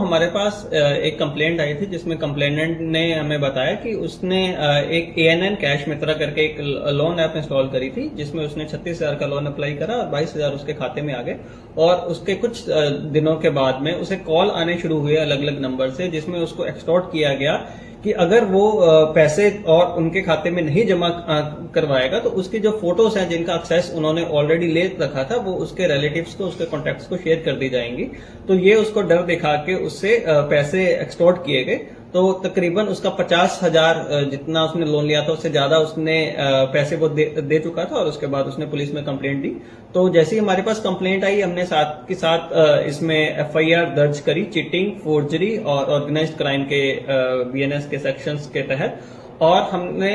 हमारे पास एक कंप्लेंट आई थी जिसमें कंप्लेनेंट ने हमें बताया कि उसने एक ANN कैश मित्रा करके एक लोन ऐप इंस्टॉल करी थी जिसमें उसने 36,000 का लोन अप्लाई करा और 22,000 उसके खाते में आ गए। और उसके कुछ दिनों के बाद में उसे कॉल आने शुरू हुए अलग अलग नंबर से, जिसमें उसको एक्सटॉर्ट किया गया कि अगर वो पैसे और उनके खाते में नहीं जमा करवाएगा तो उसकी जो फोटोज हैं जिनका एक्सेस उन्होंने ऑलरेडी ले रखा था वो उसके रिलेटिव्स को, उसके कॉन्टैक्ट्स को शेयर कर दी जाएंगी। तो ये उसको डर दिखा के उससे पैसे एक्सटॉर्ट किए गए। तो तकरीबन उसका 50,000 जितना उसने लोन लिया था उससे ज्यादा उसने पैसे वो दे चुका था और उसके बाद उसने पुलिस में कंप्लेंट दी। तो जैसे ही हमारे पास कंप्लेंट आई हमने साथ के साथ इसमें FIR दर्ज करी चीटिंग, फोर्जरी और ऑर्गेनाइज्ड क्राइम के BNS के सेक्शंस के तहत। और हमने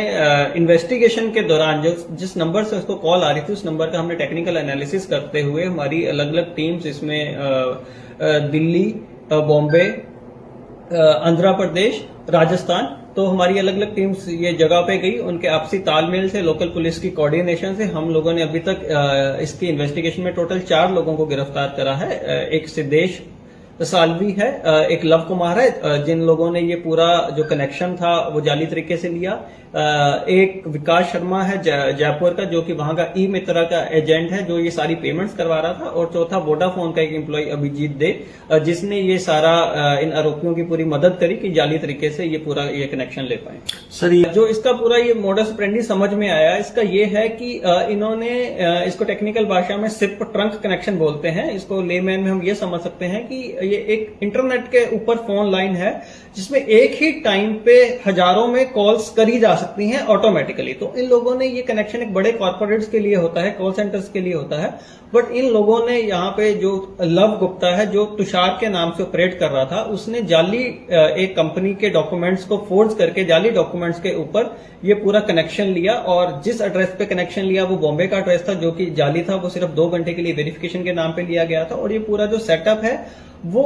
इन्वेस्टिगेशन के दौरान जिस नंबर से उसको कॉल आ रही थी उस नंबर का हमने टेक्निकल एनालिसिस करते हुए हमारी अलग अलग टीम्स इसमें दिल्ली, बॉम्बे, आंध्र प्रदेश, राजस्थान, तो हमारी अलग अलग टीम्स ये जगह पे गई। उनके आपसी तालमेल से, लोकल पुलिस की कोऑर्डिनेशन से हम लोगों ने अभी तक इसकी इन्वेस्टिगेशन में टोटल 4 लोगों को गिरफ्तार करा है। एक सिद्धेश सालवी है, एक लव कुमार है जिन लोगों ने ये पूरा जो कनेक्शन था वो जाली तरीके से लिया, एक विकास शर्मा है जयपुर का जो कि वहां का ई मित्रा का एजेंट है जो ये सारी पेमेंट्स करवा रहा था, और चौथा वोडाफोन का एक एम्प्लॉय अभिजीत दे जिसने ये सारा इन आरोपियों की पूरी मदद करी कि जाली तरीके से ये पूरा ये कनेक्शन ले पाए। सर ये जो इसका पूरा ये मोडस ऑपरेंडी समझ में आया इसका ये है कि इन्होंने इसको टेक्निकल भाषा में सिप ट्रंक कनेक्शन बोलते हैं। इसको लेमैन में हम ये समझ सकते हैं कि ये एक इंटरनेट के ऊपर फोन लाइन है जिसमें एक ही टाइम पे हजारों में कॉल्स करी जा सकती हैं ऑटोमेटिकली। तो इन लोगों ने ये कनेक्शन एक बड़े कॉर्पोरेट्स के लिए होता है, कॉल सेंटर्स के लिए होता है, बट इन लोगों ने यहाँ पे जो लव गुप्ता है जो तुषार के नाम से ऑपरेट कर रहा था उसने जाली एक कंपनी के डॉक्यूमेंट्स को फोर्ज करके जाली डॉक्यूमेंट्स के ऊपर ये पूरा कनेक्शन लिया। और जिस एड्रेस पे कनेक्शन लिया वो बॉम्बे का एड्रेस था जो कि जाली था, वो सिर्फ 2 घंटे के लिए वेरिफिकेशन के नाम पे लिया गया था। और ये पूरा जो सेटअप है वो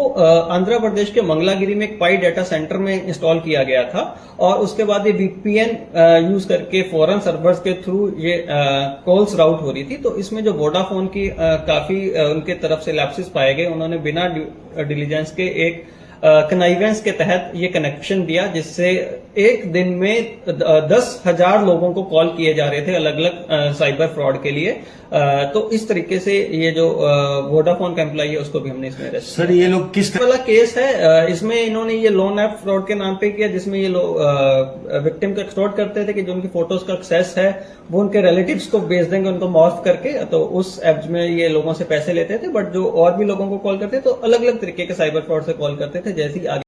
आंध्र प्रदेश के मंगलागिरी में एक पाई डाटा सेंटर में इंस्टॉल किया गया था और उसके बाद ये VPN यूज करके फॉरेन सर्वर्स के थ्रू ये कॉल्स राउट हो रही थी। तो इसमें जो वोडाफोन की काफी उनके तरफ से लैप्सेस पाए गए, उन्होंने बिना डिलीजेंस के एक कनाइवेंस के तहत ये कनेक्शन दिया जिससे एक दिन में 10,000 लोगों को कॉल किए जा रहे थे अलग अलग साइबर फ्रॉड के लिए। तो इस तरीके से ये जो वोडाफोन का एम्प्लॉय है उसको भी हमने इसमें अरेस्ट सर ये लोग किस वाला केस है। इसमें इन्होंने ये लोन ऐप फ्रॉड के नाम पे किया जिसमें ये लोग विक्टिम को एक्सटॉर्ट करते थे कि जो उनकी फोटोज का एक्सेस है वो उनके रिलेटिव्स को भेज देंगे उनको मॉर्फ करके। तो उस ऐप में ये लोगों से पैसे लेते थे, बट जो और भी लोगों को कॉल करते तो अलग अलग तरीके के साइबर फ्रॉड से कॉल करते थे। जैसे